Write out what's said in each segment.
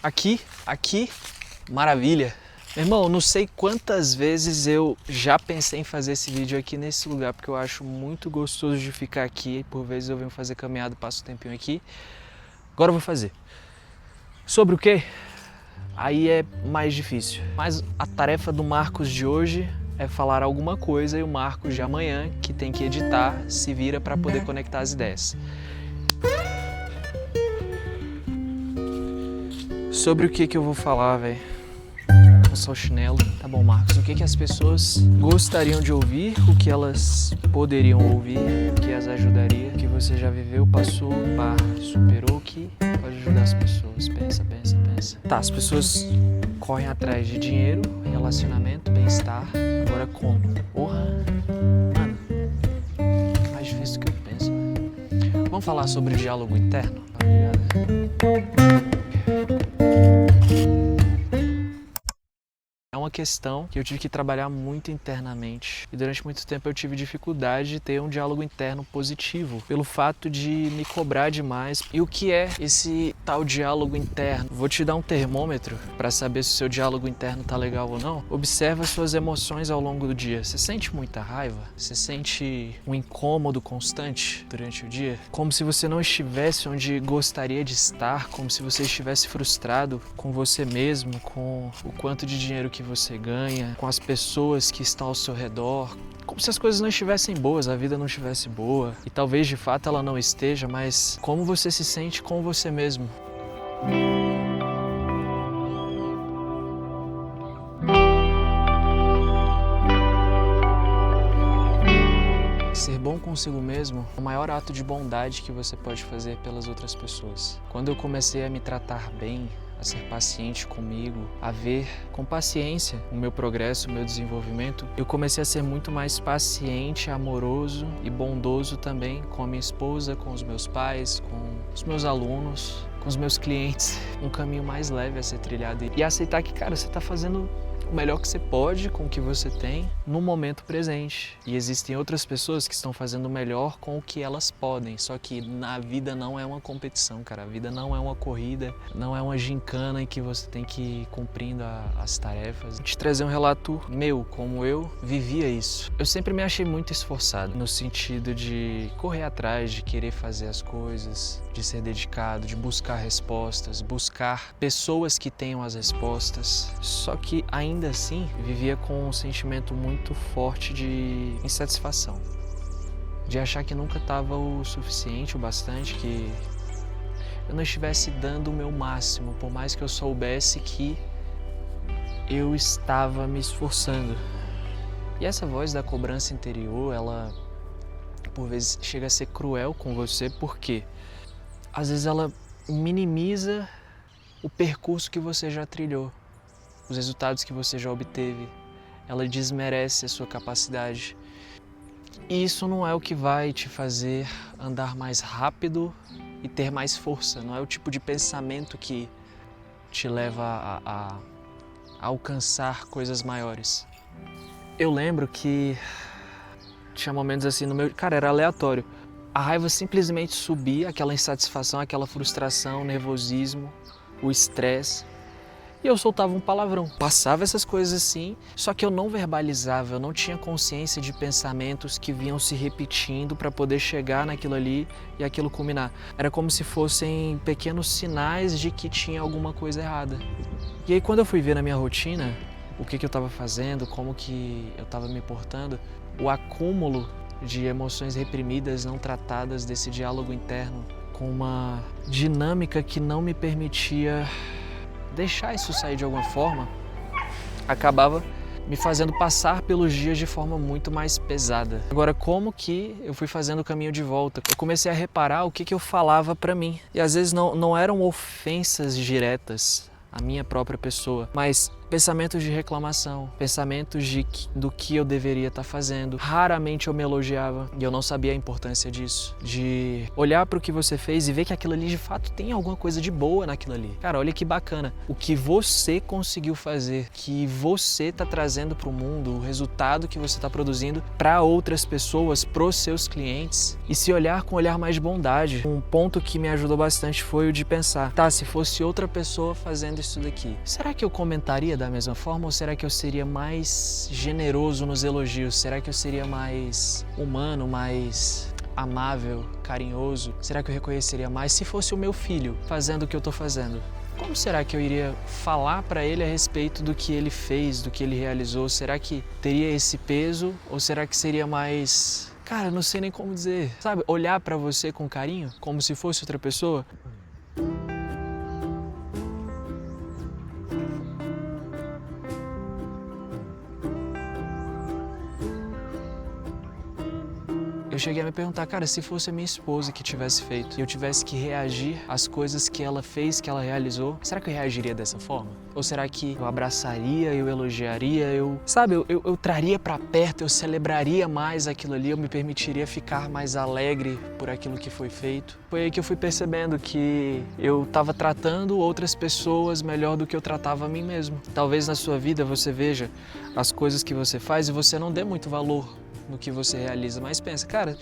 Aqui, maravilha. Meu irmão, não sei quantas vezes eu já pensei em fazer esse vídeo aqui nesse lugar, porque eu acho muito gostoso de ficar aqui. Por vezes eu venho fazer caminhada, passo um tempinho aqui. Agora eu vou fazer. Sobre o quê? Aí é mais difícil. Mas a tarefa do Marcos de hoje é falar alguma coisa e o Marcos de amanhã, que tem que editar, se vira para poder conectar as ideias. Sobre o que eu vou falar, velho? Vou passar o chinelo. Tá bom, Marcos. O que as pessoas gostariam de ouvir, o que elas poderiam ouvir, o que as ajudaria, o que você já viveu, passou, superou, o que pode ajudar as pessoas. Pensa. Tá, as pessoas correm atrás de dinheiro, relacionamento, bem-estar. Agora como? Porra, mano, é mais difícil do que eu penso. Vamos falar sobre o diálogo interno? É uma questão que eu tive que trabalhar muito internamente e durante muito tempo eu tive dificuldade de ter um diálogo interno positivo pelo fato de me cobrar demais. E o que é esse tal diálogo interno? Vou te dar um termômetro para saber se o seu diálogo interno tá legal ou não. Observa suas emoções ao longo do dia. Você sente muita raiva? Você sente um incômodo constante durante o dia? Como se você não estivesse onde gostaria de estar, como se você estivesse frustrado com você mesmo, com o quanto de dinheiro que você ganha, com as pessoas que estão ao seu redor, como se as coisas não estivessem boas, a vida não estivesse boa, e talvez de fato ela não esteja, mas como você se sente com você mesmo. Ser bom consigo mesmo é o maior ato de bondade que você pode fazer pelas outras pessoas. Quando eu comecei a me tratar bem, a ser paciente comigo, a ver com paciência o meu progresso, o meu desenvolvimento, eu comecei a ser muito mais paciente, amoroso e bondoso também com a minha esposa, com os meus pais, com os meus alunos, com os meus clientes. Um caminho mais leve a ser trilhado e aceitar que, cara, você está fazendo o melhor que você pode com o que você tem no momento presente. E existem outras pessoas que estão fazendo o melhor com o que elas podem. Só que na vida não é uma competição, cara. A vida não é uma corrida, não é uma gincana em que você tem que ir cumprindo as tarefas. Vou te trazer um relato meu, como eu vivia isso. Eu sempre me achei muito esforçado, no sentido de correr atrás, de querer fazer as coisas, de ser dedicado, de buscar respostas, buscar pessoas que tenham as respostas. Só que ainda assim, vivia com um sentimento muito forte de insatisfação, de achar que nunca estava o suficiente, o bastante, que eu não estivesse dando o meu máximo, por mais que eu soubesse que eu estava me esforçando. E essa voz da cobrança interior, ela por vezes chega a ser cruel com você, porque às vezes ela minimiza o percurso que você já trilhou, os resultados que você já obteve, ela desmerece a sua capacidade. E isso não é o que vai te fazer andar mais rápido e ter mais força, não é o tipo de pensamento que te leva a alcançar coisas maiores. Eu lembro que tinha momentos assim no meu... Cara, era aleatório. A raiva simplesmente subia, aquela insatisfação, aquela frustração, o nervosismo, o estresse. E eu soltava um palavrão. Passava essas coisas assim, só que eu não verbalizava, eu não tinha consciência de pensamentos que vinham se repetindo para poder chegar naquilo ali e aquilo culminar. Era como se fossem pequenos sinais de que tinha alguma coisa errada. E aí quando eu fui ver na minha rotina o que eu estava fazendo, como que eu estava me portando, o acúmulo de emoções reprimidas, não tratadas, desse diálogo interno, com uma dinâmica que não me permitia deixar isso sair de alguma forma, acabava me fazendo passar pelos dias de forma muito mais pesada. Agora, como que eu fui fazendo o caminho de volta? Eu comecei a reparar o que eu falava pra mim. E às vezes não eram ofensas diretas à minha própria pessoa, mas Pensamentos de reclamação, pensamentos do que eu deveria estar fazendo. Raramente eu me elogiava e eu não sabia a importância disso. De olhar para o que você fez e ver que aquilo ali de fato tem alguma coisa de boa naquilo ali. Cara, olha que bacana. O que você conseguiu fazer, que você está trazendo para o mundo, o resultado que você está produzindo para outras pessoas, pros seus clientes. E se olhar com um olhar mais de bondade. Um ponto que me ajudou bastante foi o de pensar, tá, se fosse outra pessoa fazendo isso daqui, será que eu comentaria da mesma forma ou será que eu seria mais generoso nos elogios? Será que eu seria mais humano, mais amável, carinhoso? Será que eu reconheceria mais se fosse o meu filho fazendo o que eu tô fazendo? Como será que eu iria falar para ele a respeito do que ele fez, do que ele realizou? Será que teria esse peso ou será que seria mais... Cara, não sei nem como dizer. Sabe, olhar para você com carinho, como se fosse outra pessoa? Eu cheguei a me perguntar, cara, se fosse a minha esposa que tivesse feito e eu tivesse que reagir às coisas que ela fez, que ela realizou, será que eu reagiria dessa forma? Ou será que eu abraçaria, eu elogiaria, eu traria pra perto, eu celebraria mais aquilo ali, eu me permitiria ficar mais alegre por aquilo que foi feito? Foi aí que eu fui percebendo que eu estava tratando outras pessoas melhor do que eu tratava a mim mesmo. Talvez na sua vida você veja as coisas que você faz e você não dê muito valor no que você realiza, mas pensa, cara,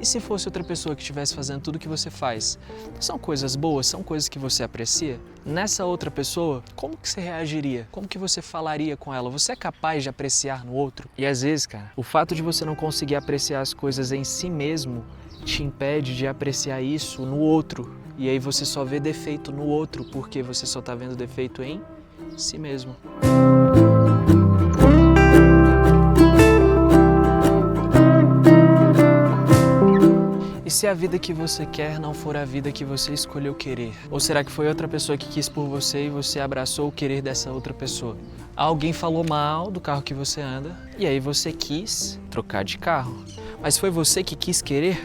e se fosse outra pessoa que estivesse fazendo tudo o que você faz? São coisas boas, são coisas que você aprecia? Nessa outra pessoa, como que você reagiria? Como que você falaria com ela? Você é capaz de apreciar no outro? E às vezes, cara, o fato de você não conseguir apreciar as coisas em si mesmo te impede de apreciar isso no outro. E aí você só vê defeito no outro porque você só tá vendo defeito em si mesmo. E se a vida que você quer não for a vida que você escolheu querer? Ou será que foi outra pessoa que quis por você e você abraçou o querer dessa outra pessoa? Alguém falou mal do carro que você anda e aí você quis trocar de carro. Mas foi você que quis querer?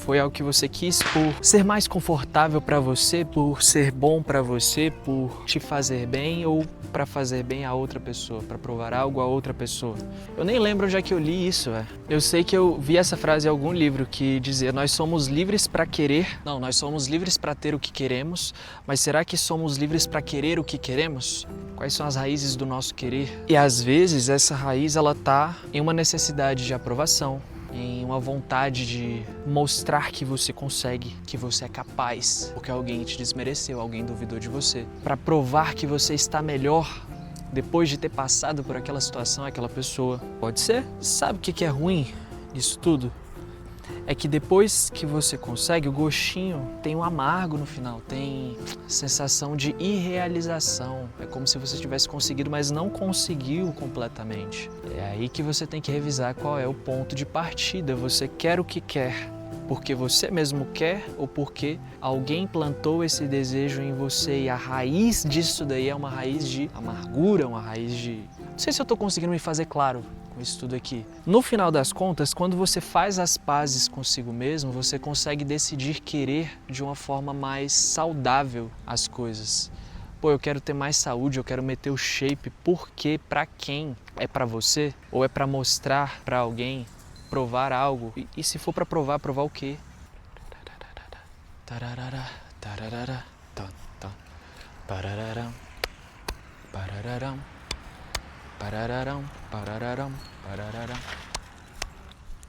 Foi algo que você quis por ser mais confortável para você, por ser bom para você, por te fazer bem ou para fazer bem a outra pessoa, para provar algo a outra pessoa. Eu nem lembro onde é que eu li isso, velho. Eu sei que eu vi essa frase em algum livro que dizia: nós somos livres para querer. Não, nós somos livres para ter o que queremos, mas será que somos livres para querer o que queremos? Quais são as raízes do nosso querer? E às vezes essa raiz ela tá em uma necessidade de aprovação, em uma vontade de mostrar que você consegue, que você é capaz, porque alguém te desmereceu, alguém duvidou de você. Para provar que você está melhor depois de ter passado por aquela situação, aquela pessoa. Pode ser? Sabe o que é ruim disso tudo? É que depois que você consegue, o gostinho tem um amargo no final, tem sensação de irrealização. É como se você tivesse conseguido, mas não conseguiu completamente. É aí que você tem que revisar qual é o ponto de partida. Você quer o que quer porque você mesmo quer ou porque alguém plantou esse desejo em você e a raiz disso daí é uma raiz de amargura, uma raiz de... Não sei se eu estou conseguindo me fazer claro com isso tudo aqui. No final das contas, quando você faz as pazes consigo mesmo, você consegue decidir querer de uma forma mais saudável as coisas. Pô, eu quero ter mais saúde, eu quero meter o shape, porque pra quem? É pra você? Ou é pra mostrar pra alguém? Provar algo? E se for pra provar, provar o quê?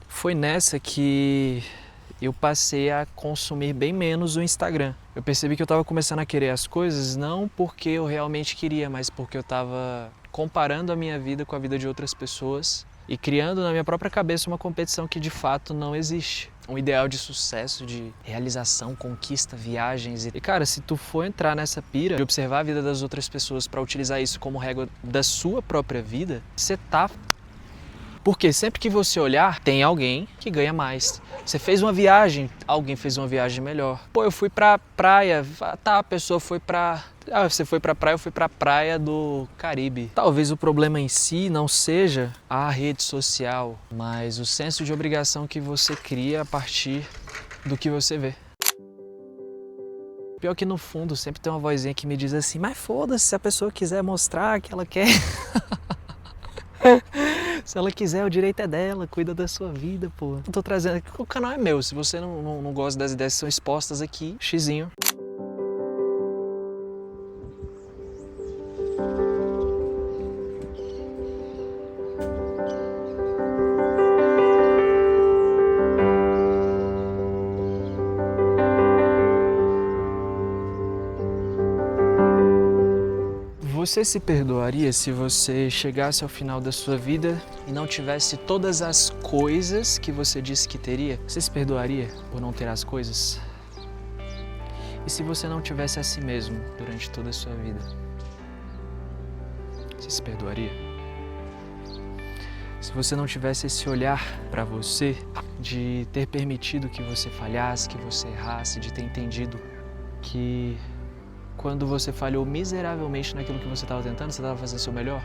Foi nessa que eu passei a consumir bem menos o Instagram. Eu percebi que eu estava começando a querer as coisas não porque eu realmente queria, mas porque eu estava comparando a minha vida com a vida de outras pessoas e criando na minha própria cabeça uma competição que de fato não existe. Um ideal de sucesso, de realização, conquista, viagens. E cara, se tu for entrar nessa pira de observar a vida das outras pessoas para utilizar isso como régua da sua própria vida, você tá... Porque sempre que você olhar, tem alguém que ganha mais. Você fez uma viagem, alguém fez uma viagem melhor. Pô, eu fui pra praia, tá, a pessoa foi pra... Ah, você foi pra praia, eu fui pra praia do Caribe. Talvez o problema em si não seja a rede social, mas o senso de obrigação que você cria a partir do que você vê. Pior que no fundo sempre tem uma vozinha que me diz assim, mas foda-se se a pessoa quiser mostrar que ela quer. Se ela quiser, o direito é dela, cuida da sua vida, pô. Eu tô trazendo aqui, o canal é meu, se você não gosta das ideias que são expostas aqui, xizinho. Você se perdoaria se você chegasse ao final da sua vida e não tivesse todas as coisas que você disse que teria? Você se perdoaria por não ter as coisas? E se você não tivesse a si mesmo durante toda a sua vida? Você se perdoaria? Se você não tivesse esse olhar para você, de ter permitido que você falhasse, que você errasse, de ter entendido que quando você falhou miseravelmente naquilo que você estava tentando, você estava fazendo o seu melhor?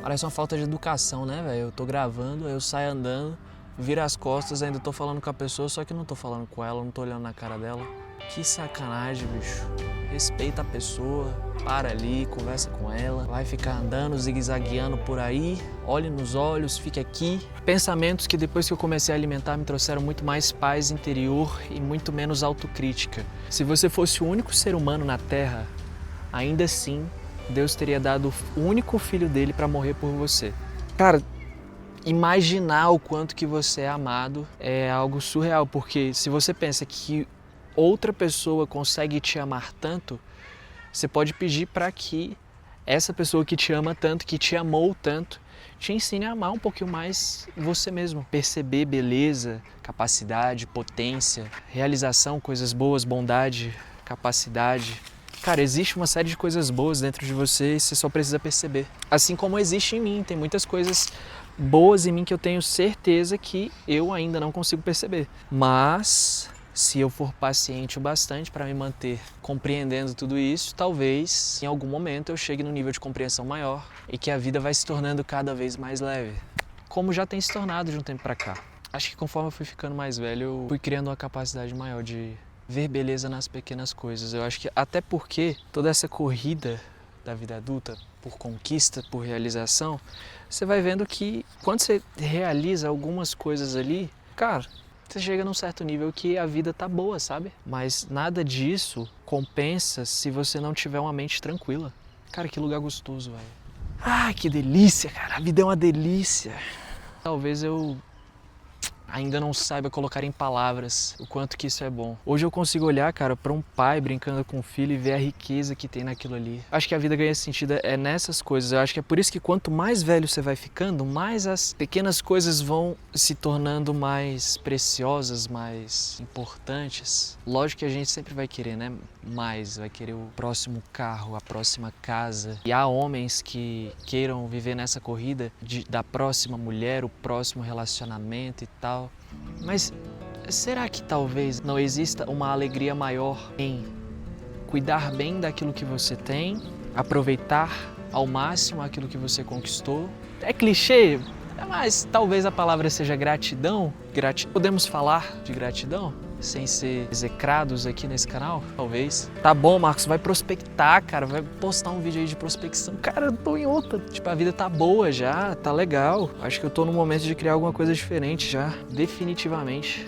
Parece uma falta de educação, né, velho? Eu tô gravando, aí eu saio andando, viro as costas, ainda tô falando com a pessoa, só que não tô falando com ela, não tô olhando na cara dela. Que sacanagem, bicho. Respeita a pessoa, para ali, conversa com ela, vai ficar andando, zigue-zagueando por aí, olhe nos olhos, fique aqui. Pensamentos que depois que eu comecei a alimentar me trouxeram muito mais paz interior e muito menos autocrítica. Se você fosse o único ser humano na Terra, ainda assim, Deus teria dado o único filho dele para morrer por você. Cara, imaginar o quanto que você é amado é algo surreal, porque se você pensa que outra pessoa consegue te amar tanto, você pode pedir para que essa pessoa que te ama tanto, que te amou tanto, te ensine a amar um pouquinho mais você mesmo. Perceber beleza, capacidade, potência, realização, coisas boas, bondade, capacidade. Cara, existe uma série de coisas boas dentro de você e você só precisa perceber. Assim como existe em mim, tem muitas coisas boas em mim que eu tenho certeza que eu ainda não consigo perceber. Mas se eu for paciente o bastante para me manter compreendendo tudo isso, talvez em algum momento eu chegue num nível de compreensão maior e que a vida vai se tornando cada vez mais leve, como já tem se tornado de um tempo para cá. Acho que conforme eu fui ficando mais velho, eu fui criando uma capacidade maior de ver beleza nas pequenas coisas. Eu acho que até porque toda essa corrida da vida adulta por conquista, por realização, você vai vendo que quando você realiza algumas coisas ali, cara, você chega num certo nível que a vida tá boa, sabe? Mas nada disso compensa se você não tiver uma mente tranquila. Cara, que lugar gostoso, velho. Ah, que delícia, cara. A vida é uma delícia. Talvez eu ainda não saiba colocar em palavras o quanto que isso é bom. Hoje eu consigo olhar, cara, para um pai brincando com o filho e ver a riqueza que tem naquilo ali. Acho que a vida ganha sentido nessas coisas. Eu acho que é por isso que quanto mais velho você vai ficando, mais as pequenas coisas vão se tornando mais preciosas, mais importantes. Lógico que a gente sempre vai querer, né? Mais, vai querer o próximo carro, a próxima casa. E há homens que queiram viver nessa corrida da próxima mulher, o próximo relacionamento e tal. Mas será que talvez não exista uma alegria maior em cuidar bem daquilo que você tem, aproveitar ao máximo aquilo que você conquistou? É clichê, mas talvez a palavra seja gratidão. Podemos falar de gratidão sem ser execrados aqui nesse canal? Talvez. Tá bom, Marcos, vai prospectar, cara, vai postar um vídeo aí de prospecção. Cara, eu tô em outra. Tipo, a vida tá boa já, tá legal. Acho que eu tô no momento de criar alguma coisa diferente já, definitivamente.